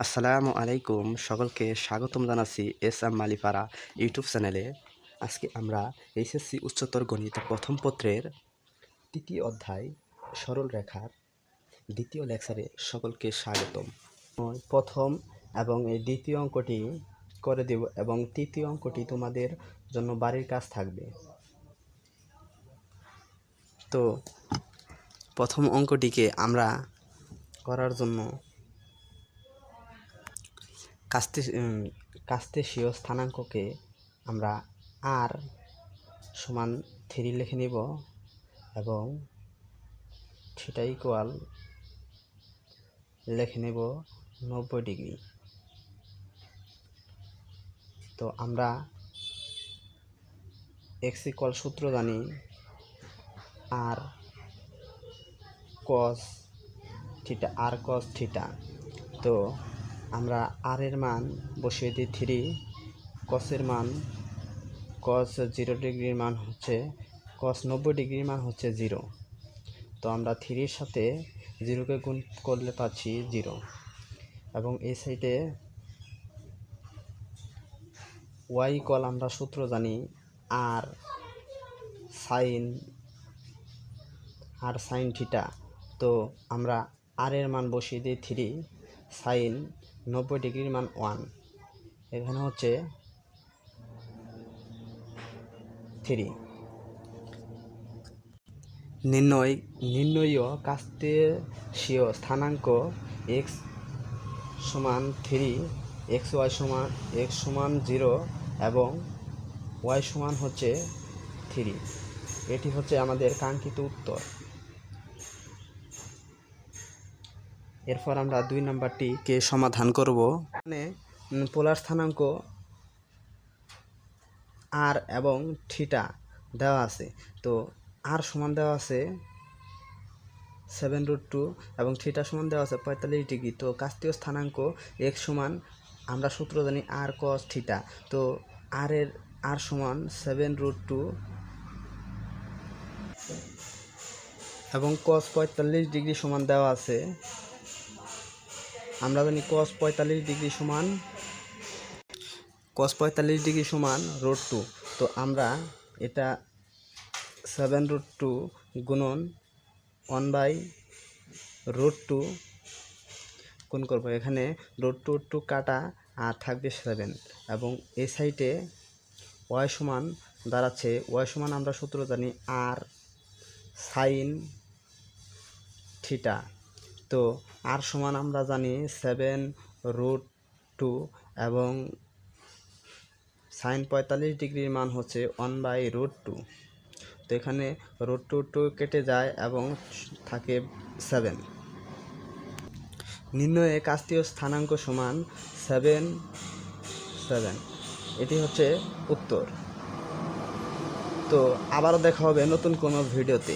আসসালামু আলাইকুম, সকলকে স্বাগতম জানাচ্ছি মালিপাড়া ইউটিউব চ্যানেলে। আজকে আমরা এইচএসসি উচ্চতর গণিত প্রথম পত্রের তৃতীয় অধ্যায় সরল রেখার দ্বিতীয় লেকচারে সকলকে স্বাগতম। প্রথম এবং এই দ্বিতীয় অঙ্কটি করে দেব এবং তৃতীয় অঙ্কটি তোমাদের জন্য বাড়ির কাজ থাকবে। তো প্রথম অঙ্কটিকে আমরা করার জন্য কাস্তেশীয় স্থানাঙ্ককে আমরা আর সমান 3 লিখে নিব এবং থিটা ইকুয়াল লিখে নেব 90 ডিগ্রি। তো আমরা এক্স ইকুয়াল সূত্র জানি আর কস থিটা। তো আমরা আর এর মান বসিয়ে দিই 3, কসের মান কস 0 ডিগ্রির মান হচ্ছে কস 90 ডিগ্রির মান হচ্ছে 0। তো আমরা 3-এর সাথে 0কে গুণ করলে পাচ্ছি 0 এবং এই সাইডে ওয়াই ইকুয়াল আমরা সূত্র জানি আর সাইন থিটা। তো আমরা আর এর মান বসিয়ে দিই 3, সাইন 90 ডিগ্রির মান 1, এখানে হচ্ছে 3। নির্ণয় কাস্তেশীয় স্থানাঙ্ক x সমান 3, x সমান 0 এবং y সমান হচ্ছে 3। এটি হচ্ছে আমাদের কাঙ্ক্ষিত উত্তর। এরপর আমরা 2 নম্বরটিকে সমাধান করব। এখানে পোলার স্থানাঙ্ক আর এবং থিটা দেওয়া আছে। তো আর সমান দেওয়া আছে 7√2 এবং থিটা সমান দেওয়া আছে 45 ডিগ্রি। তো কাস্তীয় স্থানাঙ্ক x সমান আমরা সূত্র জানি আর কস থিটা। তো আর সমান 7√2 এবং কস 45 ডিগ্রি সমান দেওয়া আছে, আমরা জানি কস 45 ডিগ্রি সমান √2। তো আমরা এটা 7√2 গুণন 1/√2 গুণ করব। এখানে √2 কাটা আর থাকবে 7 এবং এই সাইডে ওয়াই সমান দাঁড়াচ্ছে ওয়াই সমান আমরা সূত্র জানি আর সাইন থিটা। তো আর সমান আমরা জানি 7√2 এবং সাইন 45 ডিগ্রির মান হচ্ছে 1/√2। তো এখানে √2 কেটে যায় এবং থাকে 7। নির্ণয়ে কাস্তীয় স্থানাঙ্ক সমান 7। এটি হচ্ছে উত্তর। তো আবারও দেখা হবে নতুন কোনো ভিডিওতে।